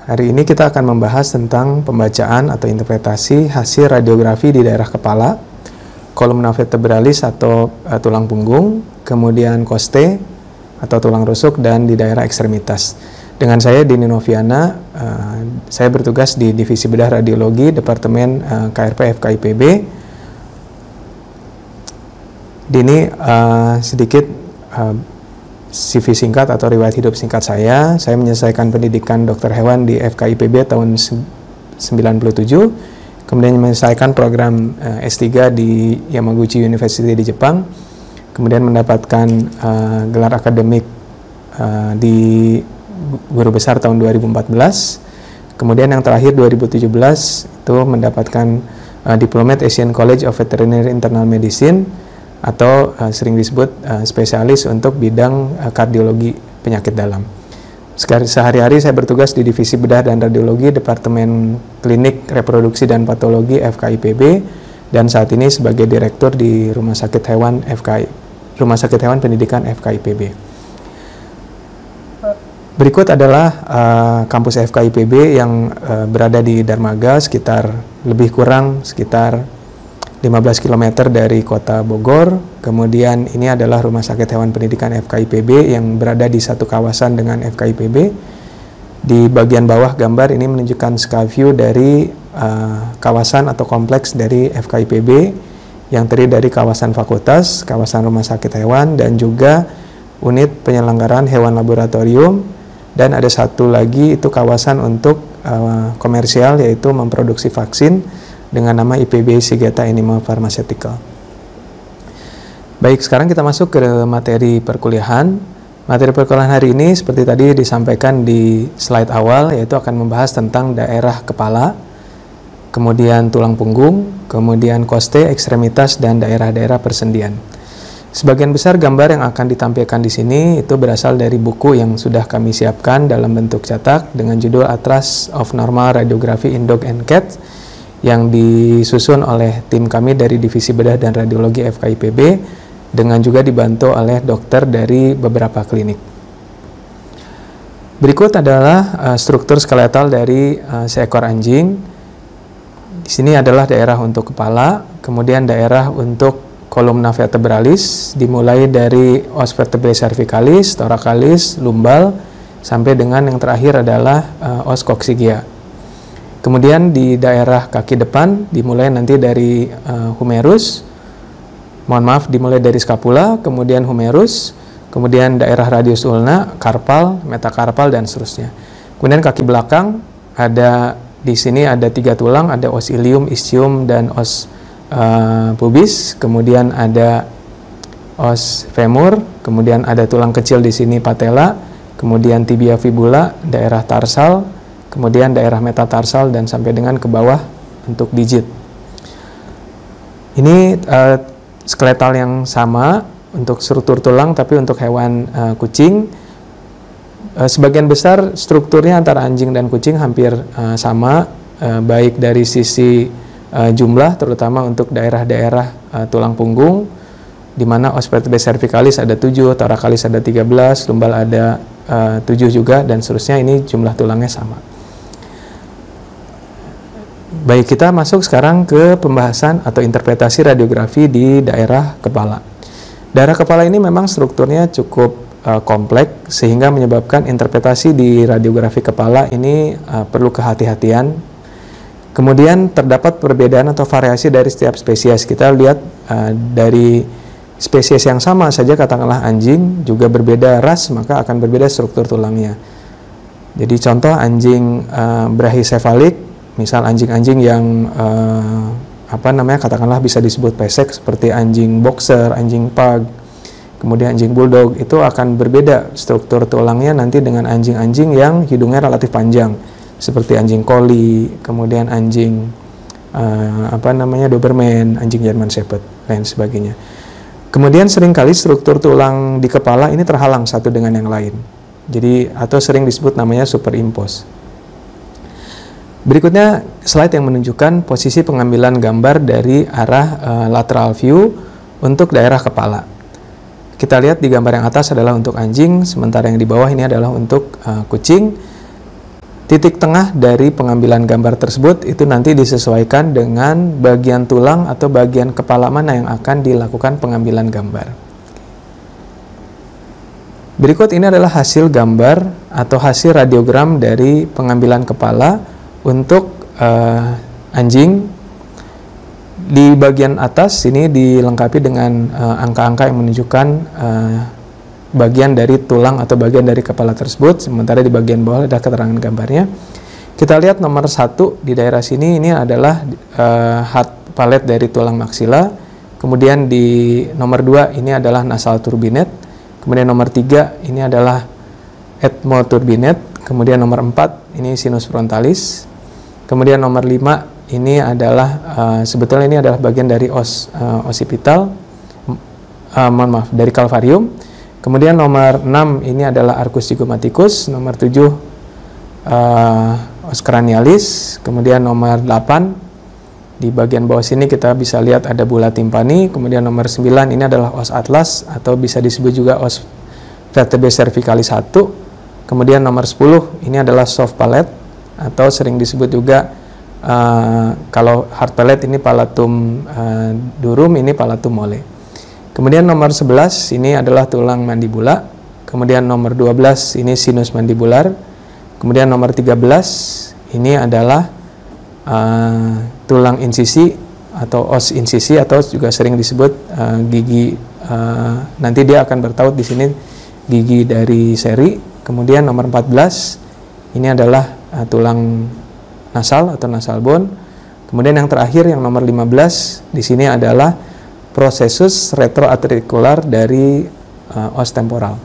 Hari ini kita akan membahas tentang pembacaan atau interpretasi hasil radiografi di daerah kepala, kolumna vertebralis atau tulang punggung, kemudian costae atau tulang rusuk, dan di daerah ekstremitas. Dengan saya Dini Noviana, saya bertugas di Divisi Bedah Radiologi, Departemen KRP FKIPB. Dini, sedikit CV singkat atau riwayat hidup singkat saya. Saya menyelesaikan pendidikan dokter hewan di FKIPB tahun 97, kemudian menyelesaikan program S3 di Yamaguchi University di Jepang, kemudian mendapatkan gelar akademik di Guru Besar tahun 2014, kemudian yang terakhir 2017 itu mendapatkan Diplomate Asian College of Veterinary Internal Medicine, atau sering disebut spesialis untuk bidang kardiologi penyakit dalam. Sehari-hari saya bertugas di Divisi Bedah dan Radiologi, Departemen Klinik, Reproduksi, dan Patologi FKIPB, dan saat ini sebagai Direktur di Rumah Sakit Hewan Pendidikan FKIPB. Berikut adalah kampus FKIPB yang berada di Dermaga, lebih kurang sekitar 15 km dari kota Bogor. Kemudian ini adalah Rumah Sakit Hewan Pendidikan FKIPB yang berada di satu kawasan dengan FKIPB. Di bagian bawah gambar ini menunjukkan sky view dari kawasan atau kompleks dari FKIPB yang terdiri dari kawasan fakultas, kawasan rumah sakit hewan, dan juga unit penyelenggaraan hewan laboratorium. Dan ada satu lagi itu kawasan untuk komersial, yaitu memproduksi vaksin dengan nama IPB Sigeta Animal Pharmaceutical. Baik, sekarang kita masuk ke materi perkuliahan. Materi perkuliahan hari ini seperti tadi disampaikan di slide awal, yaitu akan membahas tentang daerah kepala, kemudian tulang punggung, kemudian costae, ekstremitas, dan daerah-daerah persendian. Sebagian besar gambar yang akan ditampilkan di sini itu berasal dari buku yang sudah kami siapkan dalam bentuk cetak dengan judul Atlas of Normal Radiography in Dog and Cat, yang disusun oleh tim kami dari Divisi Bedah dan Radiologi FKIPB dengan juga dibantu oleh dokter dari beberapa klinik. Berikut adalah struktur skeletal dari seekor anjing. Di sini adalah daerah untuk kepala, kemudian daerah untuk kolumna vertebralis, dimulai dari os vertebrae cervicalis, thoracalis, lumbal, sampai dengan yang terakhir adalah os coccygia. Kemudian di daerah kaki depan dimulai nanti dari humerus, dimulai dari scapula, kemudian humerus, kemudian daerah radius ulna, karpal, metakarpal, dan seterusnya. Kemudian kaki belakang di sini ada 3 tulang, ada os ilium, ischium, dan os pubis. Kemudian ada os femur, kemudian ada tulang kecil di sini patella, kemudian tibia fibula, daerah tarsal, kemudian daerah metatarsal, dan sampai dengan ke bawah untuk digit. Ini skeletal yang sama untuk struktur tulang, tapi untuk hewan kucing. Sebagian besar strukturnya antara anjing dan kucing hampir sama, baik dari sisi jumlah, terutama untuk daerah-daerah tulang punggung, di mana os vertebrae cervicalis ada 7, thoracalis ada 13, lumbal ada 7 juga, dan seterusnya. Ini jumlah tulangnya sama. Baik, kita masuk sekarang ke pembahasan atau interpretasi radiografi di daerah kepala. Daerah kepala ini memang strukturnya cukup kompleks, sehingga menyebabkan interpretasi di radiografi kepala ini perlu kehati-hatian. Kemudian terdapat perbedaan atau variasi dari setiap spesies. Kita lihat dari spesies yang sama saja, katakanlah anjing, juga berbeda ras, maka akan berbeda struktur tulangnya. Jadi contoh anjing brachycephalic, misal anjing-anjing yang katakanlah bisa disebut pesek, seperti anjing boxer, anjing pug, kemudian anjing bulldog, itu akan berbeda struktur tulangnya nanti dengan anjing-anjing yang hidungnya relatif panjang, seperti anjing collie, kemudian anjing Doberman, anjing German Shepherd, dan sebagainya. Kemudian seringkali struktur tulang di kepala ini terhalang satu dengan yang lain. Jadi atau sering disebut namanya superimpose. Berikutnya slide yang menunjukkan posisi pengambilan gambar dari arah lateral view untuk daerah kepala. Kita lihat di gambar yang atas adalah untuk anjing, sementara yang di bawah ini adalah untuk kucing. titik tengah dari pengambilan gambar tersebut itu nanti disesuaikan dengan bagian tulang atau bagian kepala mana yang akan dilakukan pengambilan gambar. Berikut ini adalah hasil gambar atau hasil radiogram dari pengambilan kepala untuk anjing. Di bagian atas ini dilengkapi dengan angka-angka yang menunjukkan bagian dari tulang atau bagian dari kepala tersebut, sementara di bagian bawah ada keterangan gambarnya. Kita lihat nomor 1 di daerah sini, ini adalah heart palate dari tulang maksila. Kemudian di nomor 2 ini adalah nasal turbinate. Kemudian nomor 3 ini adalah ethmoturbinate. Kemudian nomor 4 ini sinus frontalis. Kemudian nomor 5 ini adalah sebetulnya ini adalah bagian dari occipital, dari calvarium. Kemudian nomor 6 ini adalah arcus zygomaticus, nomor 7 os cranialis, kemudian nomor 8 di bagian bawah sini kita bisa lihat ada bulla tympani, kemudian nomor 9 ini adalah os atlas atau bisa disebut juga os vertebrae cervicalis 1. Kemudian nomor 10 ini adalah soft palate atau sering disebut juga kalau hard palate ini palatum durum, ini palatum mole. Kemudian nomor 11 ini adalah tulang mandibula. Kemudian nomor 12 ini sinus mandibular. Kemudian nomor 13 ini adalah tulang insisi atau os insisi atau juga sering disebut gigi. Nanti dia akan bertaut di sini gigi dari seri. Kemudian nomor 14 ini adalah tulang nasal atau nasal bone. Kemudian yang terakhir yang nomor 15 di sini adalah processus retroatriculaar dari os temporal.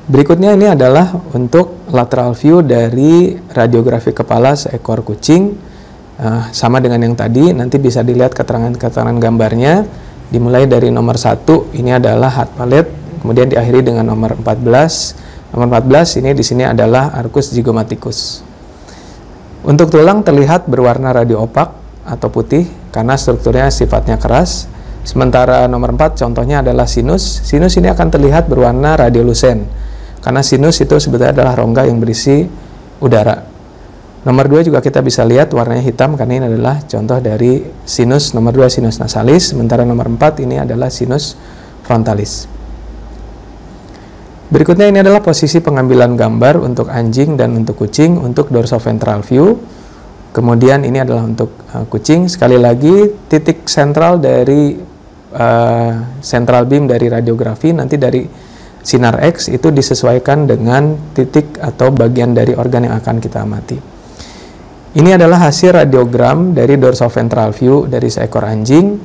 Berikutnya ini adalah untuk lateral view dari radiografi kepala seekor kucing. Sama dengan yang tadi, nanti bisa dilihat keterangan-keterangan gambarnya. Dimulai dari nomor 1 ini adalah heart palate, kemudian diakhiri dengan nomor 14. Nomor 14 ini di sini adalah arcus zygomaticus. Untuk tulang terlihat berwarna radio opak atau putih karena strukturnya sifatnya keras. Sementara nomor 4 contohnya adalah sinus. Sinus ini akan terlihat berwarna radiolucen karena sinus itu sebetulnya adalah rongga yang berisi udara. Nomor 2 juga kita bisa lihat warnanya hitam karena ini adalah contoh dari sinus. Nomor 2 sinus nasalis, sementara nomor 4 ini adalah sinus frontalis. Berikutnya ini adalah posisi pengambilan gambar untuk anjing dan untuk kucing untuk dorsoventral view. Kemudian ini adalah untuk kucing. Sekali lagi titik sentral dari central beam dari radiografi nanti dari sinar X itu disesuaikan dengan titik atau bagian dari organ yang akan kita amati. Ini adalah hasil radiogram dari dorsoventral view dari seekor anjing.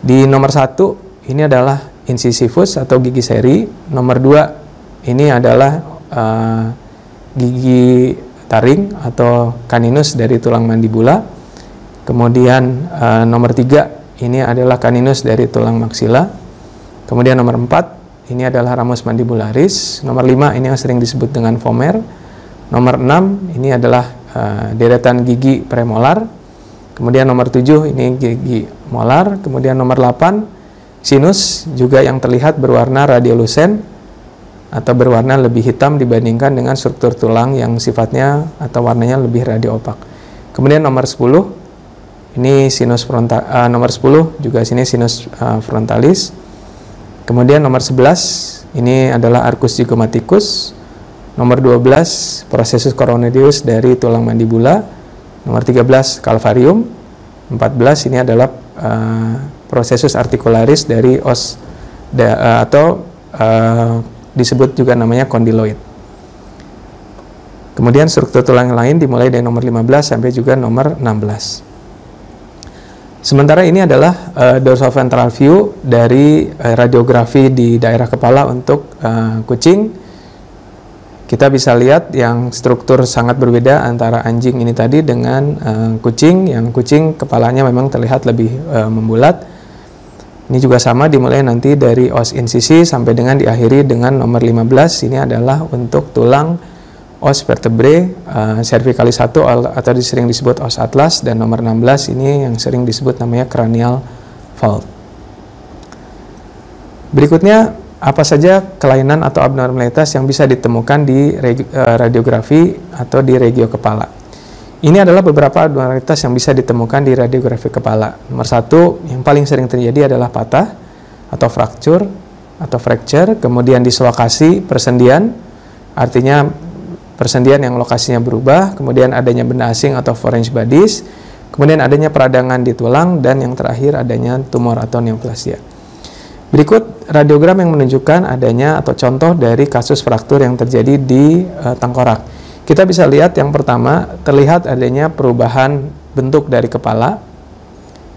Di nomor 1 ini adalah incisivus atau gigi seri. Nomor 2 ini adalah gigi taring atau caninus dari tulang mandibula. Kemudian nomor 3 ini adalah caninus dari tulang maksila. Kemudian nomor 4 ini adalah ramus mandibularis. Nomor 5 ini yang sering disebut dengan vomer. Nomor 6 ini adalah deretan gigi premolar. Kemudian nomor 7 ini gigi molar. Kemudian nomor 8 sinus juga yang terlihat berwarna radiolucen atau berwarna lebih hitam dibandingkan dengan struktur tulang yang sifatnya atau warnanya lebih radio opak. Kemudian nomor 10 ini sinus nomor 10 juga sini sinus frontalis. Kemudian nomor 11 ini adalah arcus zygomaticus. Nomor 12 processus coronadeus dari tulang mandibula. Nomor 13 calvarium. 14 ini adalah processus articularis dari os atau disebut juga namanya condyloid. Kemudian struktur tulang lain dimulai dari nomor 15 sampai juga nomor 16. Sementara ini adalah dorsoventral view dari radiografi di daerah kepala untuk kucing. Kita bisa lihat yang struktur sangat berbeda antara anjing ini tadi dengan kucing. Yang kucing kepalanya memang terlihat lebih membulat. Ini juga sama dimulai nanti dari os insisi sampai dengan diakhiri dengan nomor 15. Ini adalah untuk tulang os vertebrae cervicalis 1 atau sering disebut os atlas, dan nomor 16 ini yang sering disebut namanya cranial fold. Berikutnya Apa saja kelainan atau abnormalitas yang bisa ditemukan di radiografi atau di regio kepala? Ini adalah beberapa abnormalitas yang bisa ditemukan di radiografi kepala. Nomor satu, yang paling sering terjadi adalah patah atau fracture, kemudian dislokasi persendian, artinya persendian yang lokasinya berubah, kemudian adanya benda asing atau foreign bodies, kemudian adanya peradangan di tulang, dan yang terakhir adanya tumor atau neoplasia. Berikut radiogram yang menunjukkan adanya atau contoh dari kasus fraktur yang terjadi di tengkorak. Kita bisa lihat yang pertama, terlihat adanya perubahan bentuk dari kepala,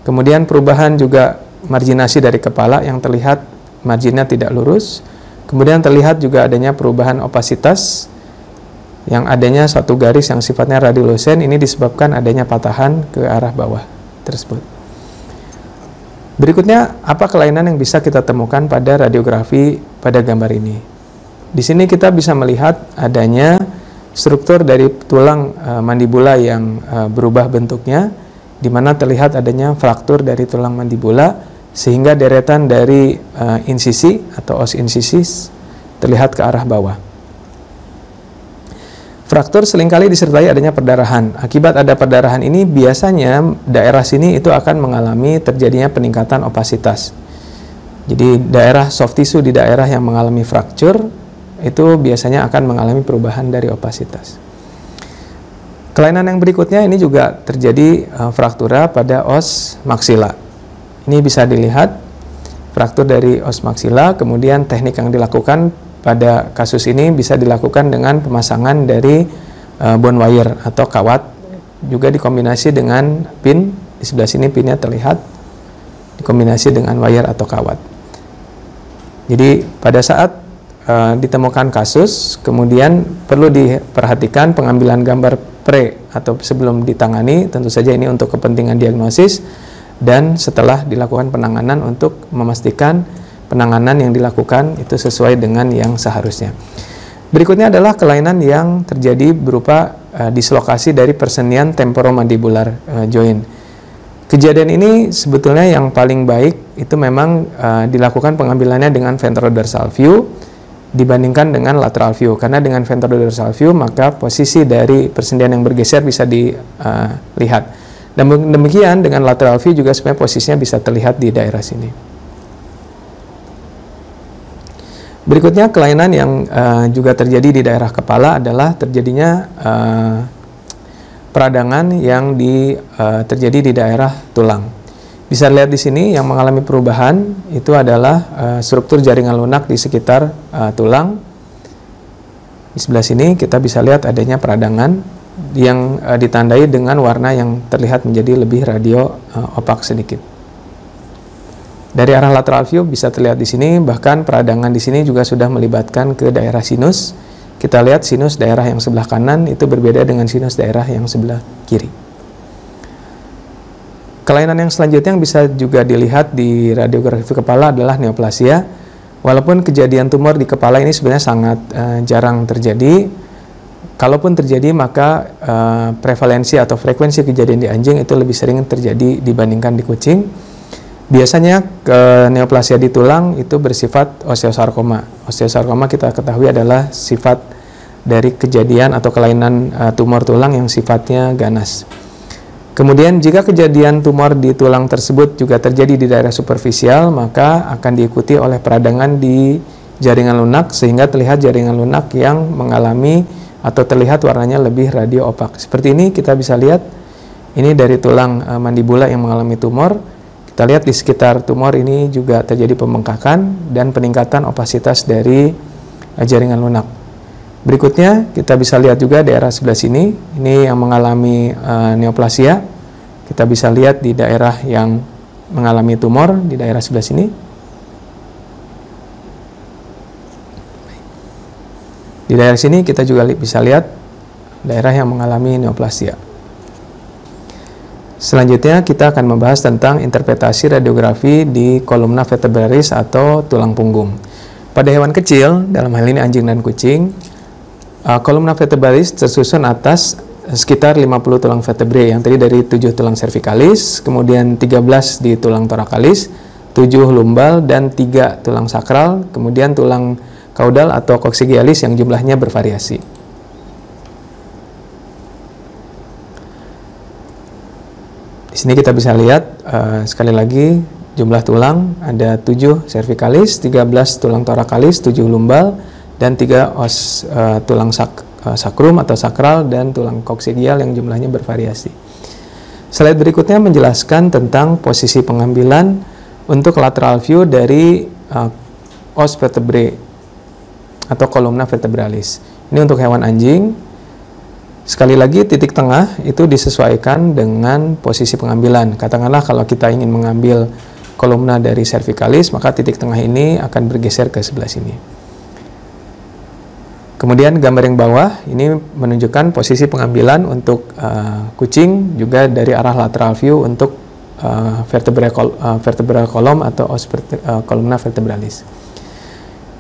kemudian perubahan juga marginasi dari kepala yang terlihat marginnya tidak lurus, kemudian terlihat juga adanya perubahan opasitas yang adanya suatu garis yang sifatnya radiolucent. Ini disebabkan adanya patahan ke arah bawah tersebut. Berikutnya, apa kelainan yang bisa kita temukan pada radiografi pada gambar ini? Di sini kita bisa melihat adanya struktur dari tulang mandibula yang berubah bentuknya, di mana terlihat adanya fraktur dari tulang mandibula, sehingga deretan dari insisi atau os insisis terlihat ke arah bawah. Fraktur seringkali disertai adanya perdarahan. Akibat ada perdarahan ini, biasanya daerah sini itu akan mengalami terjadinya peningkatan opasitas. Jadi daerah soft tissue di daerah yang mengalami fracture itu biasanya akan mengalami perubahan dari opasitas. Kelainan yang berikutnya ini juga terjadi fraktura pada os maksila. Ini bisa dilihat fraktur dari os maksila, kemudian teknik yang dilakukan pada kasus ini bisa dilakukan dengan pemasangan dari bone wire atau kawat, juga dikombinasi dengan pin. Di sebelah sini pinnya terlihat dikombinasi dengan wire atau kawat. Jadi pada saat ditemukan kasus, kemudian perlu diperhatikan pengambilan gambar pre atau sebelum ditangani, tentu saja ini untuk kepentingan diagnosis, dan setelah dilakukan penanganan untuk memastikan penanganan yang dilakukan itu sesuai dengan yang seharusnya. Berikutnya adalah kelainan yang terjadi berupa dislokasi dari persendian temporomandibular joint. Kejadian ini sebetulnya yang paling baik itu memang dilakukan pengambilannya dengan ventrodorsal view dibandingkan dengan lateral view, karena dengan ventrodorsal view maka posisi dari persendian yang bergeser bisa dilihat. Dan demikian dengan lateral view juga sebenarnya posisinya bisa terlihat di daerah sini. Berikutnya kelainan yang juga terjadi di daerah kepala adalah terjadinya peradangan yang terjadi di daerah tulang. Bisa lihat di sini yang mengalami perubahan itu adalah struktur jaringan lunak di sekitar tulang. Di sebelah sini kita bisa lihat adanya peradangan yang ditandai dengan warna yang terlihat menjadi lebih radio opak sedikit. Dari arah lateral view bisa terlihat di sini, bahkan peradangan di sini juga sudah melibatkan ke daerah sinus. Kita lihat sinus daerah yang sebelah kanan itu berbeda dengan sinus daerah yang sebelah kiri. Kelainan yang selanjutnya yang bisa juga dilihat di radiografi kepala adalah neoplasia. Walaupun kejadian tumor di kepala ini sebenarnya sangat jarang terjadi, kalaupun terjadi maka prevalensi atau frekuensi kejadian di anjing itu lebih sering terjadi dibandingkan di kucing. Biasanya neoplasia di tulang itu bersifat osteosarkoma. Osteosarkoma kita ketahui adalah sifat dari kejadian atau kelainan tumor tulang yang sifatnya ganas. Kemudian jika kejadian tumor di tulang tersebut juga terjadi di daerah superficial, maka akan diikuti oleh peradangan di jaringan lunak sehingga terlihat jaringan lunak yang mengalami atau terlihat warnanya lebih radio opak. Seperti ini kita bisa lihat, ini dari tulang mandibula yang mengalami tumor. Kita lihat di sekitar tumor ini juga terjadi pembengkakan dan peningkatan opasitas dari jaringan lunak. Berikutnya kita bisa lihat juga daerah sebelah sini, ini yang mengalami neoplasia. Kita bisa lihat di daerah yang mengalami tumor di daerah sebelah sini. Di daerah sini kita juga bisa lihat daerah yang mengalami neoplasia. Selanjutnya kita akan membahas tentang interpretasi radiografi di kolumna vertebralis atau tulang punggung. Pada hewan kecil, dalam hal ini anjing dan kucing, kolumna vertebralis tersusun atas sekitar 50 tulang vertebrae yang tadi dari 7 tulang cervicalis, kemudian 13 di tulang thoracalis, 7 lumbal, dan 3 tulang sakral, kemudian tulang kaudal atau coccygialis yang jumlahnya bervariasi. Di sini kita bisa lihat sekali lagi jumlah tulang ada 7 cervicalis, 13 tulang thoracalis, 7 lumbal, dan 3 os tulang sakrum atau sakral, dan tulang coccygeal yang jumlahnya bervariasi. Slide berikutnya menjelaskan tentang posisi pengambilan untuk lateral view dari os vertebrae atau columna vertebralis. Ini untuk hewan anjing. Sekali lagi, titik tengah itu disesuaikan dengan posisi pengambilan. Katakanlah kalau kita ingin mengambil kolumna dari cervicalis, maka titik tengah ini akan bergeser ke sebelah sini. Kemudian gambar yang bawah ini menunjukkan posisi pengambilan untuk kucing, juga dari arah lateral view untuk vertebral column atau os columna vertebralis.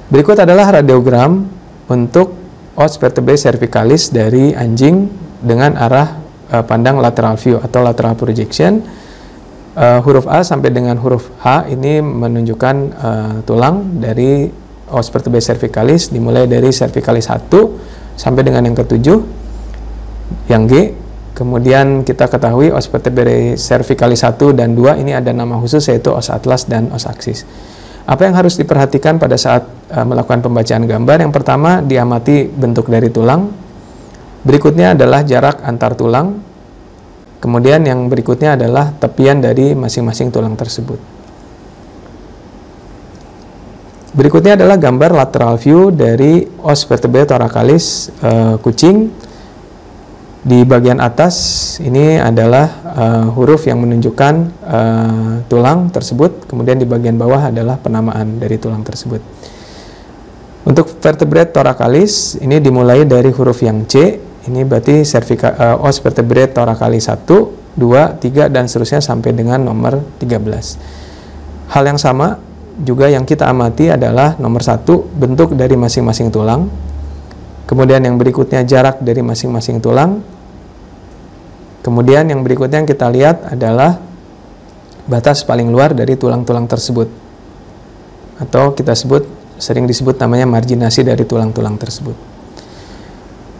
Berikut adalah radiogram untuk os vertebrae cervicalis dari anjing dengan arah pandang lateral view atau lateral projection. Huruf A sampai dengan huruf H ini menunjukkan tulang dari os vertebrae cervicalis, dimulai dari cervicalis 1 sampai dengan yang ke-7, yang G. Kemudian kita ketahui os vertebrae cervicalis 1 dan 2 ini ada nama khusus, yaitu os atlas dan os aksis. Apa yang harus diperhatikan pada saat melakukan pembacaan gambar? Yang pertama, diamati bentuk dari tulang. Berikutnya adalah jarak antar tulang. Kemudian yang berikutnya adalah tepian dari masing-masing tulang tersebut. Berikutnya adalah gambar lateral view dari os vertebrae thoracalis kucing. Di bagian atas ini adalah huruf yang menunjukkan tulang tersebut, kemudian di bagian bawah adalah penamaan dari tulang tersebut. Untuk vertebrae thoracalis ini dimulai dari huruf yang C, ini berarti os vertebrae thoracalis 1, 2, 3 dan seterusnya sampai dengan nomor 13. Hal yang sama juga yang kita amati adalah nomor 1, bentuk dari masing-masing tulang. Kemudian yang berikutnya jarak dari masing-masing tulang. Kemudian yang berikutnya yang kita lihat adalah batas paling luar dari tulang-tulang tersebut. Atau kita sering disebut namanya marginasi dari tulang-tulang tersebut.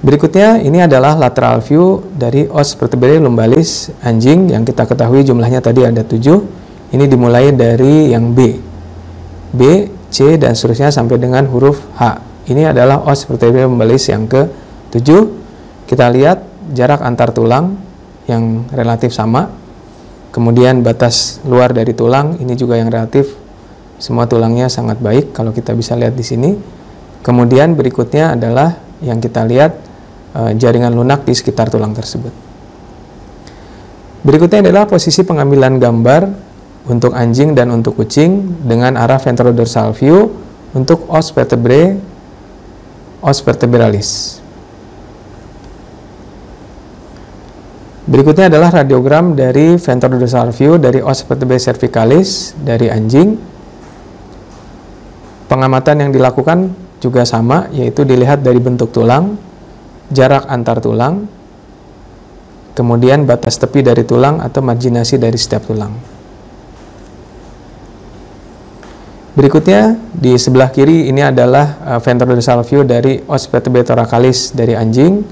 Berikutnya ini adalah lateral view dari os vertebrae lumbalis anjing yang kita ketahui jumlahnya tadi ada 7. Ini dimulai dari yang B, C dan seterusnya sampai dengan huruf H. Ini adalah os vertebrae lumbalis yang ke-7. Kita lihat jarak antar tulang yang relatif sama. Kemudian batas luar dari tulang ini juga yang relatif, semua tulangnya sangat baik kalau kita bisa lihat di sini. Kemudian berikutnya adalah yang kita lihat jaringan lunak di sekitar tulang tersebut. Berikutnya adalah posisi pengambilan gambar untuk anjing dan untuk kucing dengan arah ventrodorsal view untuk os vertebrae, os vertebralis. Berikutnya adalah radiogram dari ventrodorsal view dari os vertebrae cervicalis dari anjing. Pengamatan yang dilakukan juga sama, yaitu dilihat dari bentuk tulang, jarak antar tulang, kemudian batas tepi dari tulang atau marginasi dari setiap tulang. Berikutnya di sebelah kiri ini adalah ventrodorsal view dari os vertebrae thoracalis dari anjing.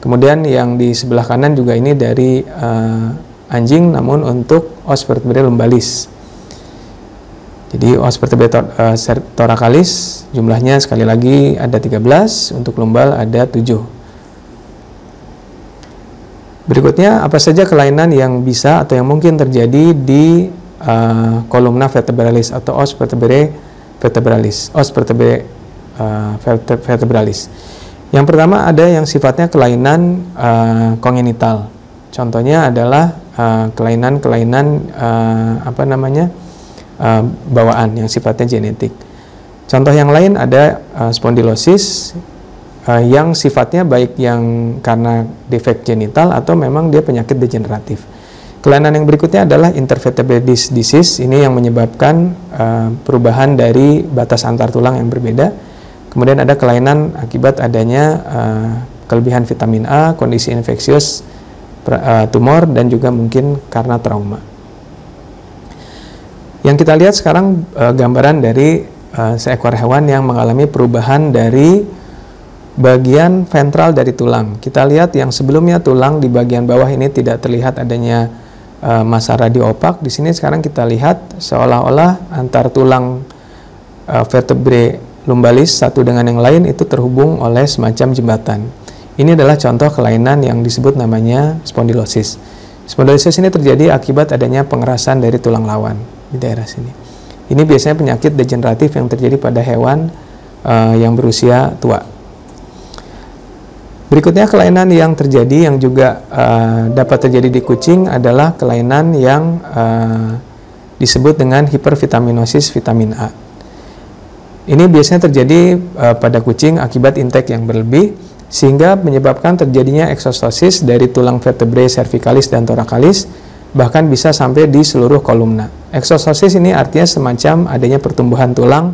Kemudian yang di sebelah kanan juga ini dari anjing, namun untuk os vertebrae lumbalis. Jadi os vertebrae thoracalis jumlahnya sekali lagi ada 13, untuk lumbal ada 7. Berikutnya, apa saja kelainan yang bisa atau yang mungkin terjadi di kolumna vertebralis atau os vertebrae vertebralis. Yang pertama ada yang sifatnya kelainan kongenital. Contohnya adalah kelainan-kelainan bawaan yang sifatnya genetik. Contoh yang lain ada spondylosis yang sifatnya baik yang karena defek genital atau memang dia penyakit degeneratif. Kelainan yang berikutnya adalah intervertebrate disease, ini yang menyebabkan perubahan dari batas antar tulang yang berbeda. Kemudian ada kelainan akibat adanya kelebihan vitamin A, kondisi infeksius, tumor, dan juga mungkin karena trauma. Yang kita lihat sekarang gambaran dari seekor hewan yang mengalami perubahan dari bagian ventral dari tulang. Kita lihat yang sebelumnya tulang di bagian bawah ini tidak terlihat adanya massa radioopak. Di sini sekarang kita lihat seolah-olah antar tulang vertebrae lumbalis satu dengan yang lain itu terhubung oleh semacam jembatan. Ini adalah contoh kelainan yang disebut namanya spondylosis. Spondylosis ini terjadi akibat adanya pengerasan dari tulang lawan di daerah sini. Ini biasanya penyakit degeneratif yang terjadi pada hewan yang berusia tua. Berikutnya kelainan yang terjadi yang juga dapat terjadi di kucing adalah kelainan yang disebut dengan hipervitaminosis vitamin A. Ini biasanya terjadi pada kucing akibat intake yang berlebih, sehingga menyebabkan terjadinya eksostosis dari tulang vertebrae cervicalis dan thoracalis, bahkan bisa sampai di seluruh kolumna. Eksostosis ini artinya semacam adanya pertumbuhan tulang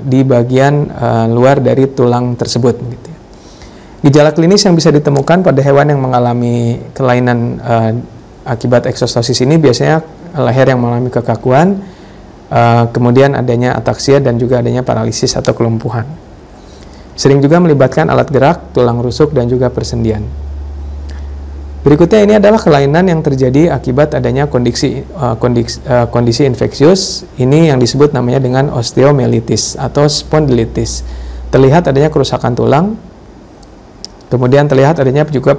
di bagian luar dari tulang tersebut. Gitu ya. Gejala klinis yang bisa ditemukan pada hewan yang mengalami kelainan akibat eksostosis ini biasanya leher yang mengalami kekakuan, kemudian adanya ataksia dan juga adanya paralisis atau kelumpuhan. Sering juga melibatkan alat gerak, tulang rusuk, dan juga persendian. Berikutnya ini adalah kelainan yang terjadi akibat adanya kondisi infeksius. Ini yang disebut namanya dengan osteomyelitis atau spondylitis. Terlihat adanya kerusakan tulang, kemudian terlihat adanya juga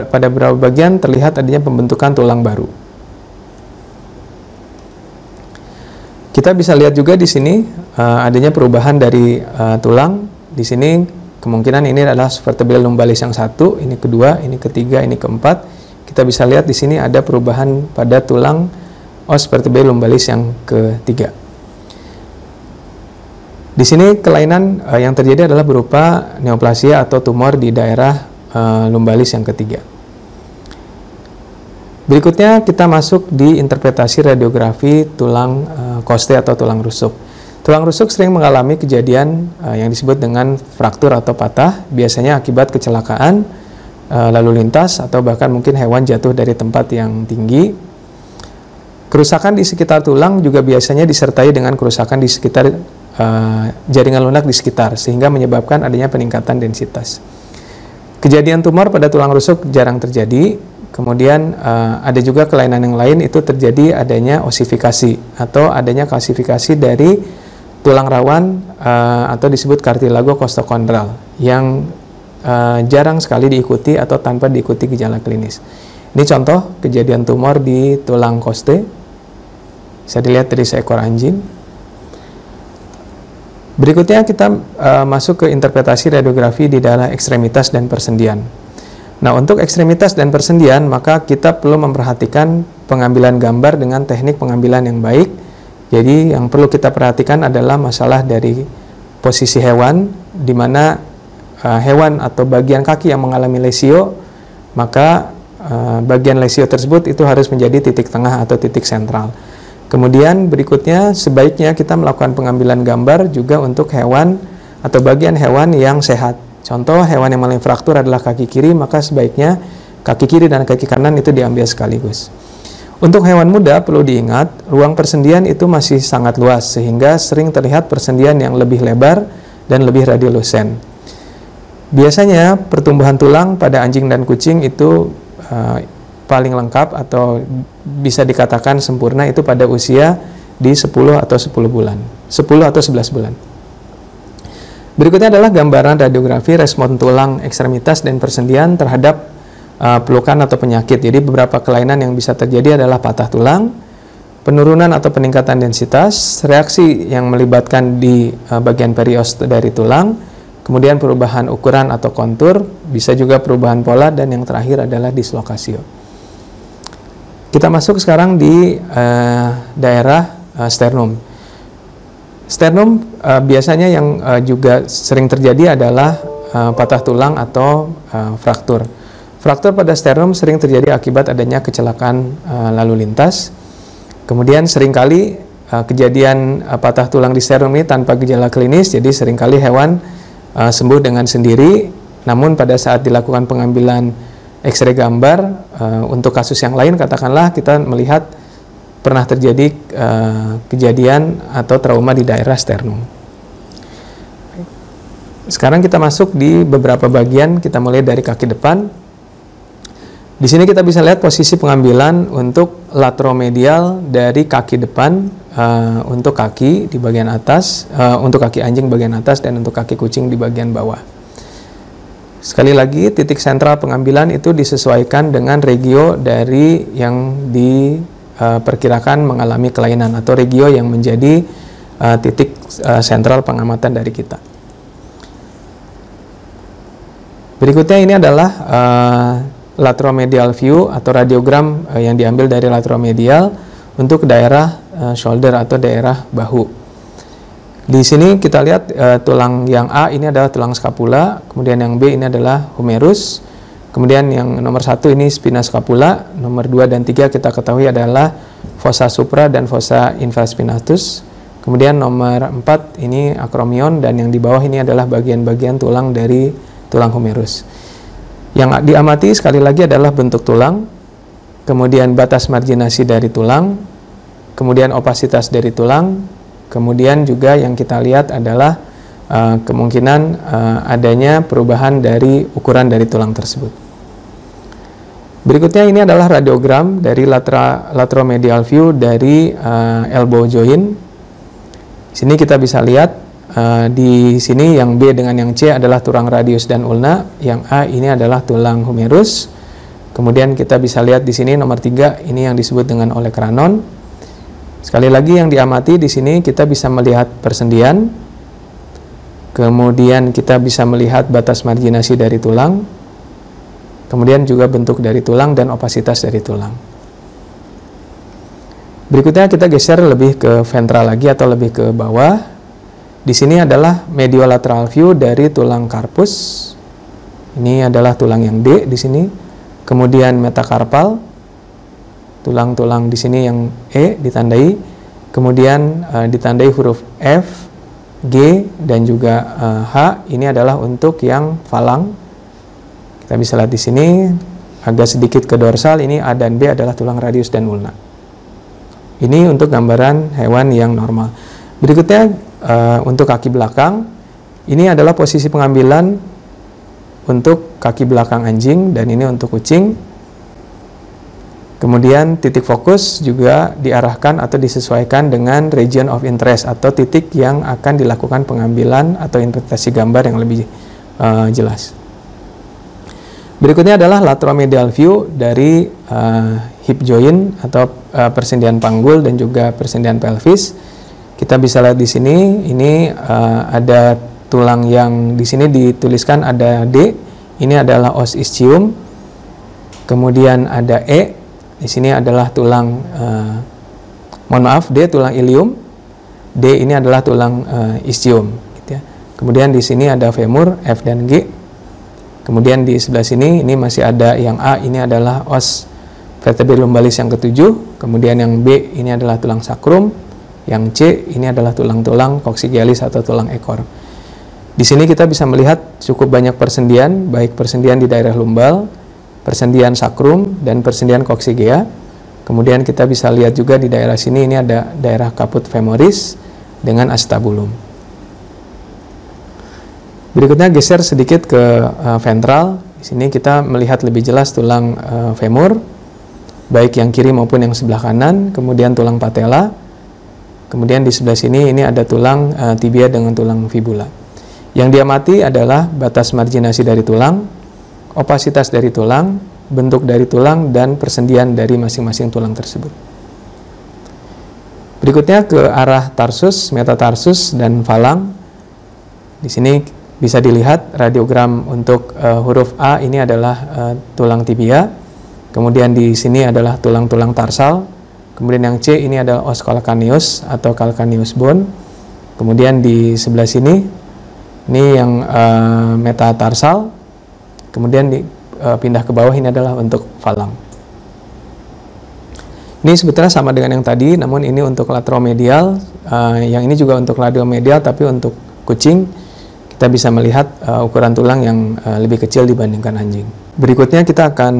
pada beberapa bagian terlihat adanya pembentukan tulang baru. Kita bisa lihat juga di sini adanya perubahan dari tulang. Di sini kemungkinan ini adalah vertebrae lumbalis yang satu, ini kedua, ini ketiga, ini keempat. Kita bisa lihat di sini ada perubahan pada tulang os vertebrae lumbalis yang ketiga. Di sini kelainan yang terjadi adalah berupa neoplasia atau tumor di daerah lumbalis yang ketiga. Berikutnya kita masuk di interpretasi radiografi tulang koste atau tulang rusuk. Tulang rusuk sering mengalami kejadian yang disebut dengan fraktur atau patah, biasanya akibat kecelakaan, lalu lintas, atau bahkan mungkin hewan jatuh dari tempat yang tinggi. Kerusakan di sekitar tulang juga biasanya disertai dengan kerusakan di sekitar jaringan lunak di sekitar, sehingga menyebabkan adanya peningkatan densitas. Kejadian tumor pada tulang rusuk jarang terjadi. Kemudian ada juga kelainan yang lain, itu terjadi adanya osifikasi atau adanya kalsifikasi dari tulang rawan atau disebut kartilago kostokondral yang jarang sekali diikuti atau tanpa diikuti gejala klinis. Ini contoh kejadian tumor di tulang koste. Bisa dilihat dari seekor anjing. Berikutnya kita masuk ke interpretasi radiografi di daerah ekstremitas dan persendian. Nah, untuk ekstremitas dan persendian, maka kita perlu memperhatikan pengambilan gambar dengan teknik pengambilan yang baik. Jadi yang perlu kita perhatikan adalah masalah dari posisi hewan, di mana hewan atau bagian kaki yang mengalami lesio, maka bagian lesio tersebut itu harus menjadi titik tengah atau titik sentral. Kemudian berikutnya sebaiknya kita melakukan pengambilan gambar juga untuk hewan atau bagian hewan yang sehat. Contoh hewan yang mengalami fraktur adalah kaki kiri, maka sebaiknya kaki kiri dan kaki kanan itu diambil sekaligus. Untuk hewan muda perlu diingat, ruang persendian itu masih sangat luas sehingga sering terlihat persendian yang lebih lebar dan lebih radiolusen. Biasanya pertumbuhan tulang pada anjing dan kucing itu paling lengkap atau bisa dikatakan sempurna itu pada usia di 10 atau 10 bulan, 10 atau 11 bulan. Berikutnya adalah gambaran radiografi respon tulang ekstremitas dan persendian terhadap pelukan atau penyakit. Jadi beberapa kelainan yang bisa terjadi adalah patah tulang, penurunan atau peningkatan densitas, reaksi yang melibatkan di bagian periost dari tulang, kemudian perubahan ukuran atau kontur, bisa juga perubahan pola, dan yang terakhir adalah dislokasio. Kita masuk sekarang di daerah sternum. Sternum biasanya yang juga sering terjadi adalah patah tulang atau fraktur. Fraktur pada sternum sering terjadi akibat adanya kecelakaan lalu lintas. Kemudian seringkali kejadian patah tulang di sternum ini tanpa gejala klinis, jadi seringkali hewan sembuh dengan sendiri. Namun pada saat dilakukan pengambilan X-ray gambar untuk kasus yang lain, katakanlah kita melihat pernah terjadi kejadian atau trauma di daerah sternum. Sekarang kita masuk di beberapa bagian, kita mulai dari kaki depan. Di sini kita bisa lihat posisi pengambilan untuk lateromedial dari kaki depan untuk kaki di bagian atas, untuk kaki anjing bagian atas, dan untuk kaki kucing di bagian bawah. Sekali lagi, titik sentral pengambilan itu disesuaikan dengan regio dari yang diperkirakan mengalami kelainan atau regio yang menjadi titik sentral pengamatan dari kita. Berikutnya ini adalah lateromedial view atau radiogram yang diambil dari lateromedial untuk daerah shoulder atau daerah bahu. Di sini kita lihat tulang yang A ini adalah tulang scapula, kemudian yang B ini adalah humerus, kemudian yang nomor 1 ini spina scapula, nomor 2 dan 3 kita ketahui adalah fossa supra dan fossa infraspinatus, kemudian nomor 4 ini acromion, dan yang di bawah ini adalah bagian-bagian tulang dari tulang humerus. Yang diamati sekali lagi adalah bentuk tulang, kemudian batas marginasi dari tulang, kemudian opasitas dari tulang, kemudian juga yang kita lihat adalah kemungkinan adanya perubahan dari ukuran dari tulang tersebut. Berikutnya ini adalah radiogram dari lateromedial view dari elbow joint. Di sini kita bisa lihat di sini yang B dengan yang C adalah tulang radius dan ulna, yang A ini adalah tulang humerus. Kemudian kita bisa lihat di sini nomor 3 ini yang disebut dengan olecranon. Sekali lagi yang diamati di sini kita bisa melihat persendian, kemudian kita bisa melihat batas marginasi dari tulang, kemudian juga bentuk dari tulang dan opasitas dari tulang. Berikutnya kita geser lebih ke ventral lagi atau lebih ke bawah. Di sini adalah mediolateral view dari tulang carpus. Ini adalah tulang yang D di sini. Kemudian metacarpal, tulang-tulang di sini yang E ditandai, kemudian ditandai huruf F, G, dan juga H. Ini adalah untuk yang falang. Kita bisa lihat di sini agak sedikit ke dorsal. Ini A dan B adalah tulang radius dan ulna. Ini untuk gambaran hewan yang normal. Berikutnya untuk kaki belakang. Ini adalah posisi pengambilan untuk kaki belakang anjing, dan ini untuk kucing. Kemudian titik fokus juga diarahkan atau disesuaikan dengan region of interest atau titik yang akan dilakukan pengambilan atau interpretasi gambar yang lebih jelas. Berikutnya adalah lateromedial view dari hip joint atau persendian panggul dan juga persendian pelvis. Kita bisa lihat di sini, ini ada tulang yang di sini dituliskan ada D, ini adalah os ischium, kemudian ada E. Di sini adalah tulang, D tulang ilium, D ini adalah tulang ischium. Gitu ya. Kemudian di sini ada femur, F dan G. Kemudian di sebelah sini ini masih ada yang A, ini adalah os vertebrae lumbalis yang ketujuh. Kemudian yang B ini adalah tulang sacrum, yang C ini adalah tulang-tulang coccygealis atau tulang ekor. Di sini kita bisa melihat cukup banyak persendian, baik persendian di daerah lumbal, persendian sacrum, dan persendian coccygea. Kemudian kita bisa lihat juga di daerah sini ini ada daerah caput femoris dengan acetabulum. Berikutnya geser sedikit ke ventral. Di sini kita melihat lebih jelas tulang femur, baik yang kiri maupun yang sebelah kanan. Kemudian tulang patella. Kemudian di sebelah sini ini ada tulang tibia dengan tulang fibula. Yang diamati adalah batas marginasi dari tulang, opasitas dari tulang, bentuk dari tulang, dan persendian dari masing-masing tulang tersebut. Berikutnya ke arah tarsus, metatarsus, dan falang. Di sini bisa dilihat radiogram untuk huruf A ini adalah tulang tibia. Kemudian di sini adalah tulang-tulang tarsal. Kemudian yang C ini adalah os calcaneus atau calcaneus bone. Kemudian di sebelah sini ini yang metatarsal. Kemudian pindah ke bawah ini adalah untuk falang. Ini sebetulnya sama dengan yang tadi, namun ini untuk lateromedial. Yang ini juga untuk lateromedial, tapi untuk kucing kita bisa melihat ukuran tulang yang lebih kecil dibandingkan anjing. Berikutnya kita akan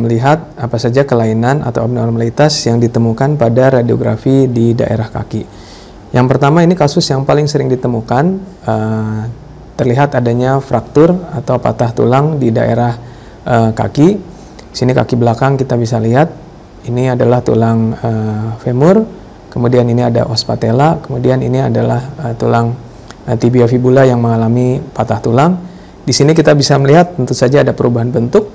melihat apa saja kelainan atau abnormalitas yang ditemukan pada radiografi di daerah kaki. Yang pertama, ini kasus yang paling sering ditemukan, terlihat adanya fraktur atau patah tulang di daerah kaki. Sini kaki belakang kita bisa lihat, ini adalah tulang femur, kemudian ini ada os patella, kemudian ini adalah tulang tibia fibula yang mengalami patah tulang. Di sini kita bisa melihat tentu saja ada perubahan bentuk,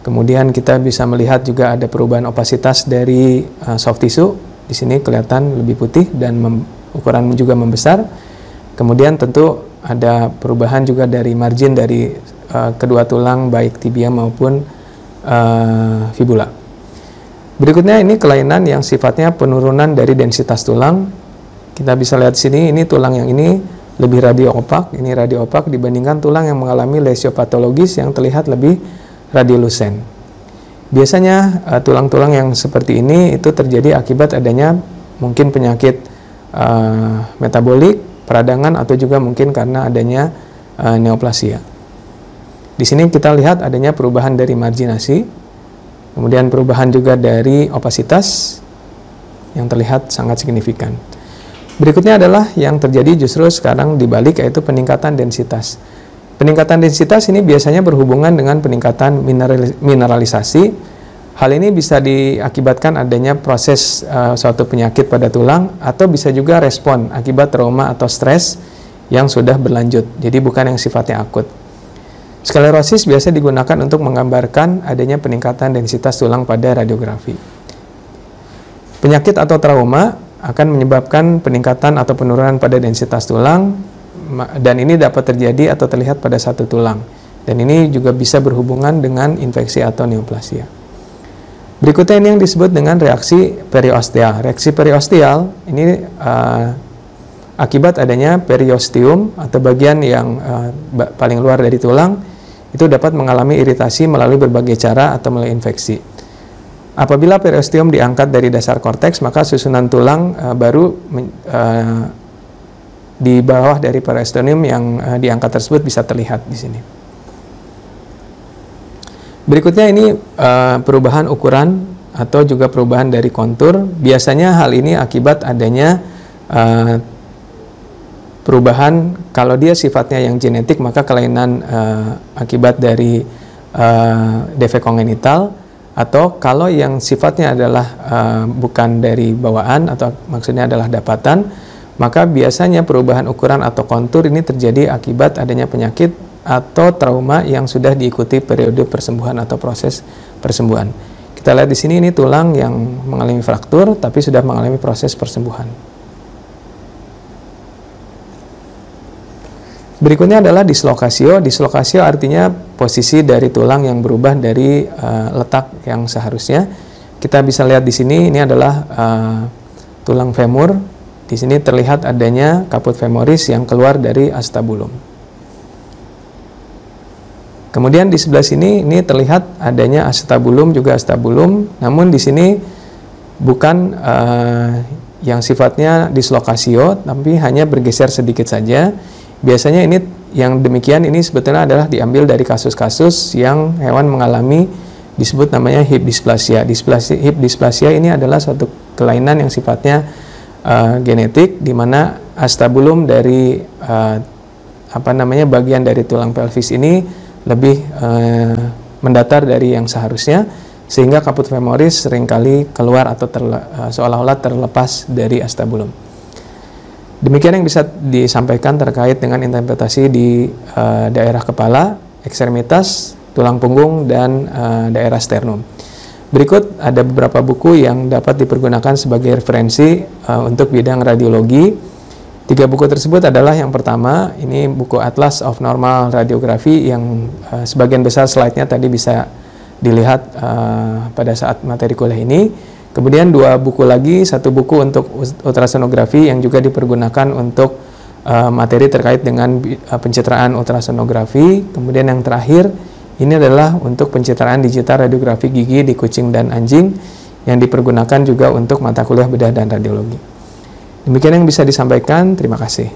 kemudian kita bisa melihat juga ada perubahan opasitas dari soft tissue. Di sini kelihatan lebih putih dan ukuran juga membesar. Kemudian tentu ada perubahan juga dari margin dari kedua tulang baik tibia maupun fibula. Berikutnya ini kelainan yang sifatnya penurunan dari densitas tulang. Kita bisa lihat di sini, ini tulang yang ini lebih radio opak, ini radio opak dibandingkan tulang yang mengalami lesio patologis yang terlihat lebih radiolucent. Biasanya tulang-tulang yang seperti ini itu terjadi akibat adanya mungkin penyakit metabolik, peradangan, atau juga mungkin karena adanya neoplasia. Di sini kita lihat adanya perubahan dari marginasi, kemudian perubahan juga dari opasitas yang terlihat sangat signifikan. Berikutnya adalah yang terjadi justru sekarang dibalik, yaitu peningkatan densitas. Peningkatan densitas ini biasanya berhubungan dengan peningkatan mineralisasi. Hal ini bisa diakibatkan adanya proses suatu penyakit pada tulang, atau bisa juga respon akibat trauma atau stres yang sudah berlanjut. Jadi bukan yang sifatnya akut. Sklerosis biasa digunakan untuk menggambarkan adanya peningkatan densitas tulang pada radiografi. Penyakit atau trauma akan menyebabkan peningkatan atau penurunan pada densitas tulang, dan ini dapat terjadi atau terlihat pada satu tulang, dan ini juga bisa berhubungan dengan infeksi atau neoplasia. Berikutnya ini yang disebut dengan reaksi periosteal. Reaksi periosteal ini akibat adanya periosteum atau bagian yang paling luar dari tulang itu dapat mengalami iritasi melalui berbagai cara atau melalui infeksi. Apabila periosteum diangkat dari dasar korteks, maka susunan tulang baru di bawah dari periosteum yang diangkat tersebut bisa terlihat di sini. Berikutnya ini perubahan ukuran atau juga perubahan dari kontur. Biasanya hal ini akibat adanya perubahan, kalau dia sifatnya yang genetik, maka kelainan akibat dari defek kongenital. Atau kalau yang sifatnya adalah bukan dari bawaan atau maksudnya adalah dapatan, maka biasanya perubahan ukuran atau kontur ini terjadi akibat adanya penyakit atau trauma yang sudah diikuti periode persembuhan atau proses persembuhan. Kita lihat di sini, ini tulang yang mengalami fraktur tapi sudah mengalami proses persembuhan. Berikutnya adalah dislokasio. Dislokasio artinya posisi dari tulang yang berubah dari letak yang seharusnya. Kita bisa lihat di sini, ini adalah tulang femur. Di sini terlihat adanya caput femoris yang keluar dari acetabulum. Kemudian di sebelah sini ini terlihat adanya acetabulum, juga acetabulum. Namun di sini bukan yang sifatnya dislokasio, tapi hanya bergeser sedikit saja. Biasanya ini yang demikian ini sebetulnya adalah diambil dari kasus-kasus yang hewan mengalami disebut namanya hip dysplasia. Hip dysplasia ini adalah suatu kelainan yang sifatnya genetik, di mana acetabulum dari bagian dari tulang pelvis ini lebih mendatar dari yang seharusnya, sehingga caput femoris seringkali keluar atau seolah-olah terlepas dari acetabulum. Demikian yang bisa disampaikan terkait dengan interpretasi di daerah kepala, ekstremitas, tulang punggung, dan daerah sternum. Berikut ada beberapa buku yang dapat dipergunakan sebagai referensi untuk bidang radiologi. 3 buku tersebut adalah yang pertama, ini buku Atlas of Normal Radiography yang sebagian besar slide-nya tadi bisa dilihat pada saat materi kuliah ini. Kemudian 2 buku lagi, 1 buku untuk ultrasonografi yang juga dipergunakan untuk materi terkait dengan pencitraan ultrasonografi. Kemudian yang terakhir, ini adalah untuk pencitraan digital radiografi gigi di kucing dan anjing yang dipergunakan juga untuk mata kuliah bedah dan radiologi. Demikian yang bisa disampaikan, terima kasih.